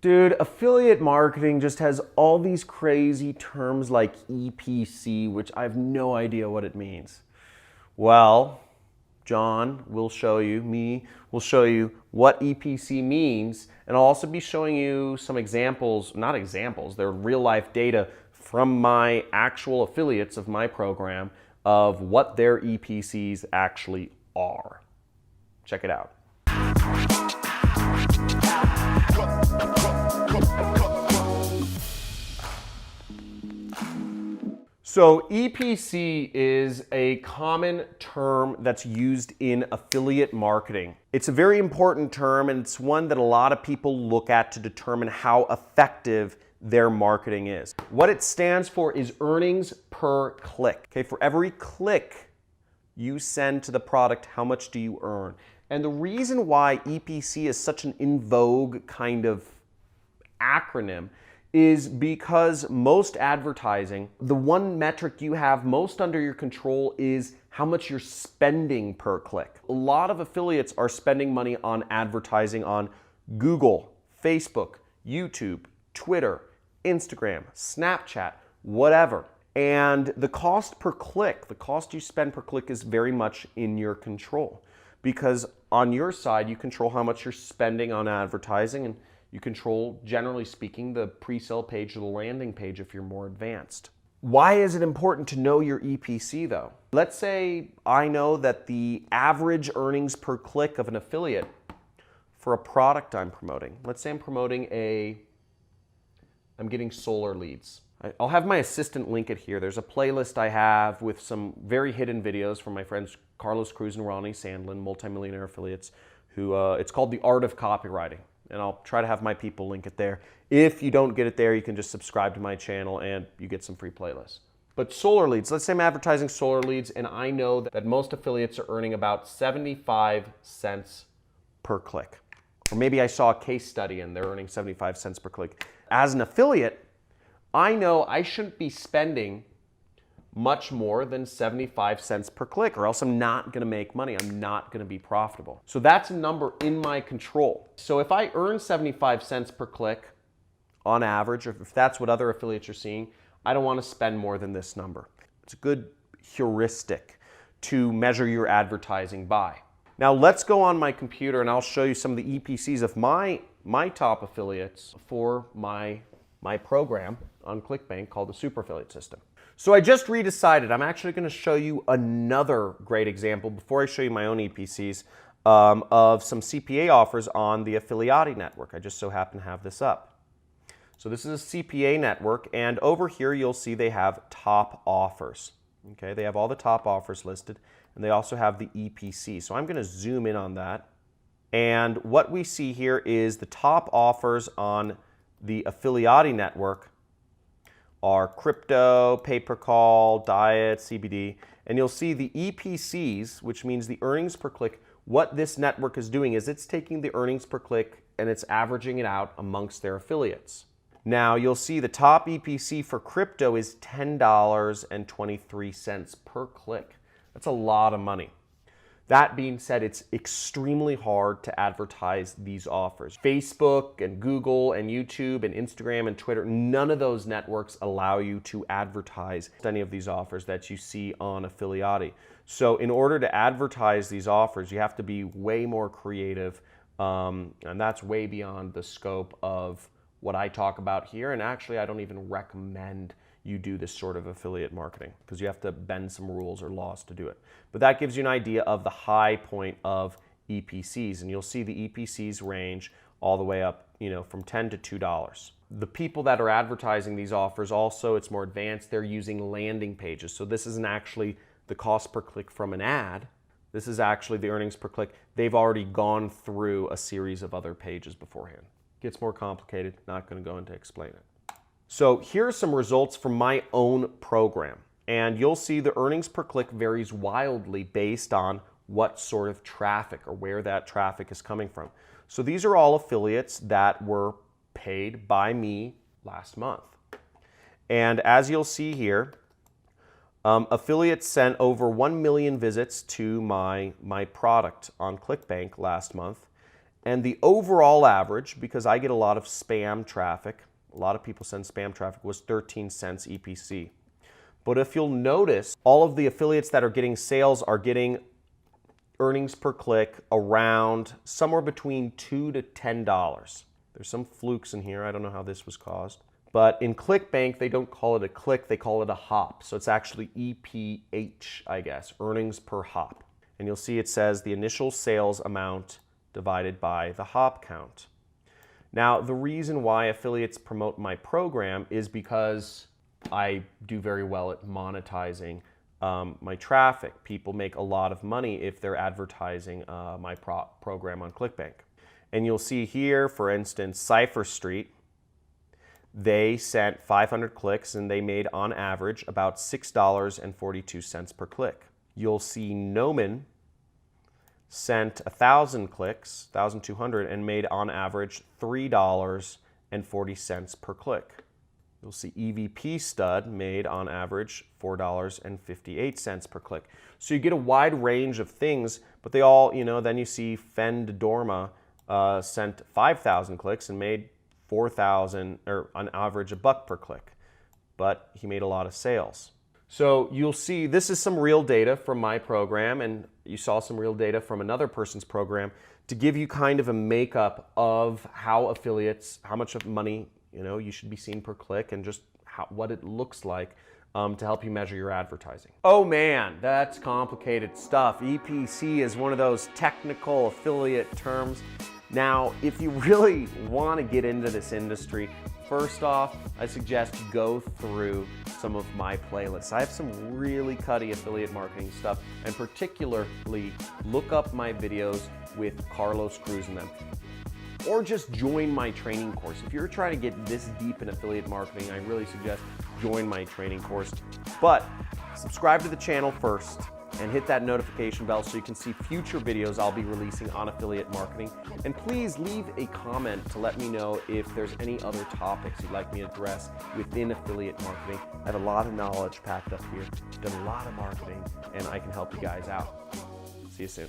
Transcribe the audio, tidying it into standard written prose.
Dude, affiliate marketing just has all these crazy terms like EPC, which I have no idea what it means. Well, John will show you, will show you what EPC means, and I'll also be showing you some examples, not examples, they're real life data from my actual affiliates of my program of what their EPCs actually are. Check it out. So EPC is a common term that's used in affiliate marketing. It's a very important term, and it's one that a lot of people look at to determine how effective their marketing is. What it stands for is earnings per click. Okay, for every click you send to the product, how much do you earn? And the reason why EPC is such an in vogue kind of acronym is because most advertising, the one metric you have most under your control is how much you're spending per click. A lot of affiliates are spending money on advertising on Google, Facebook, YouTube, Twitter, Instagram, Snapchat, whatever. And the cost per click, the cost you spend per click is very much in your control, because on your side, you control how much you're spending on advertising, and you control, generally speaking, the pre-sale page or the landing page if you're more advanced. Why is it important to know your EPC though? Let's say I know that the average earnings per click of an affiliate for a product I'm promoting. Let's say I'm getting solar leads. I'll have my assistant link it here. There's a playlist I have with some very hidden videos from my friends Carlos Cruz and Ronnie Sandlin, multimillionaire affiliates, who it's called The Art of Copywriting. And I'll try to have my people link it there. If you don't get it there, you can just subscribe to my channel and you get some free playlists. But solar leads, let's say I'm advertising solar leads and I know that most affiliates are earning about 75 cents per click. Or maybe I saw a case study and they're earning 75 cents per click. As an affiliate, I know I shouldn't be spending much more than 75 cents per click, or else I'm not gonna make money. I'm not gonna be profitable. So that's a number in my control. So if I earn 75 cents per click on average, or if that's what other affiliates are seeing, I don't wanna spend more than this number. It's a good heuristic to measure your advertising by. Now let's go on my computer and I'll show you some of the EPCs of my top affiliates for my program on ClickBank called the Super Affiliate System. So I just redecided, I'm actually going to show you another great example before I show you my own EPCs of some CPA offers on the Affiliate network. I just so happen to have this up. So this is a CPA network, and over here you'll see they have top offers. Okay, they have all the top offers listed, and they also have the EPC. So I'm going to zoom in on that. And what we see here is the top offers on the Affiliate network are crypto, pay-per-call, diet, CBD, and you'll see the EPCs, which means the earnings per click. What this network is doing is it's taking the earnings per click and it's averaging it out amongst their affiliates. Now you'll see the top EPC for crypto is $10.23 per click. That's a lot of money. That being said, it's extremely hard to advertise these offers. Facebook and Google and YouTube and Instagram and Twitter, none of those networks allow you to advertise any of these offers that you see on Affiliate. So in order to advertise these offers, you have to be way more creative, and that's way beyond the scope of what I talk about here. And actually, I don't even recommend you do this sort of affiliate marketing because you have to bend some rules or laws to do it. But that gives you an idea of the high point of EPCs, and you'll see the EPCs range all the way up, from $10 to $2. The people that are advertising these offers also, it's more advanced, they're using landing pages. So this isn't actually the cost per click from an ad. This is actually the earnings per click. They've already gone through a series of other pages beforehand. Gets more complicated, not going to go into explain it. So here are some results from my own program, and you'll see the earnings per click varies wildly based on what sort of traffic or where that traffic is coming from. So these are all affiliates that were paid by me last month. And as you'll see here, affiliates sent over 1 million visits to my product on ClickBank last month, And the overall average, because I get a lot of spam traffic, a lot of people send spam traffic, was 13 cents EPC. But if you'll notice, all of the affiliates that are getting sales are getting earnings per click around somewhere between $2 to $10. There's some flukes in here. I don't know how this was caused. But in ClickBank, they don't call it a click, they call it a hop. So it's actually EPH, I guess, earnings per hop. And you'll see it says the initial sales amount divided by the hop count. Now, the reason why affiliates promote my program is because I do very well at monetizing my traffic. People make a lot of money if they're advertising my program on ClickBank. And you'll see here, for instance, Cypher Street, they sent 500 clicks and they made on average about $6.42 per click. You'll see Noman sent 1,000 clicks, 1,200, and made on average $3.40 per click. You'll see EVP Stud made on average $4.58 per click. So you get a wide range of things, but they all, then you see Fend Dorma sent 5,000 clicks and made 4,000, or on average $1 per click, but he made a lot of sales. So you'll see this is some real data from my program, and you saw some real data from another person's program to give you kind of a makeup of how affiliates, how much of money you should be seeing per click, and just what it looks like to help you measure your advertising. Oh man, that's complicated stuff. EPC is one of those technical affiliate terms. Now, if you really want to get into this industry, first off, I suggest go through some of my playlists. I have some really cutty affiliate marketing stuff, and particularly look up my videos with Carlos Cruz in them. Or just join my training course. If you're trying to get this deep in affiliate marketing, I really suggest join my training course. But subscribe to the channel first and hit that notification bell so you can see future videos I'll be releasing on affiliate marketing. And please leave a comment to let me know if there's any other topics you'd like me to address within affiliate marketing. I have a lot of knowledge packed up here, done a lot of marketing, and I can help you guys out. See you soon.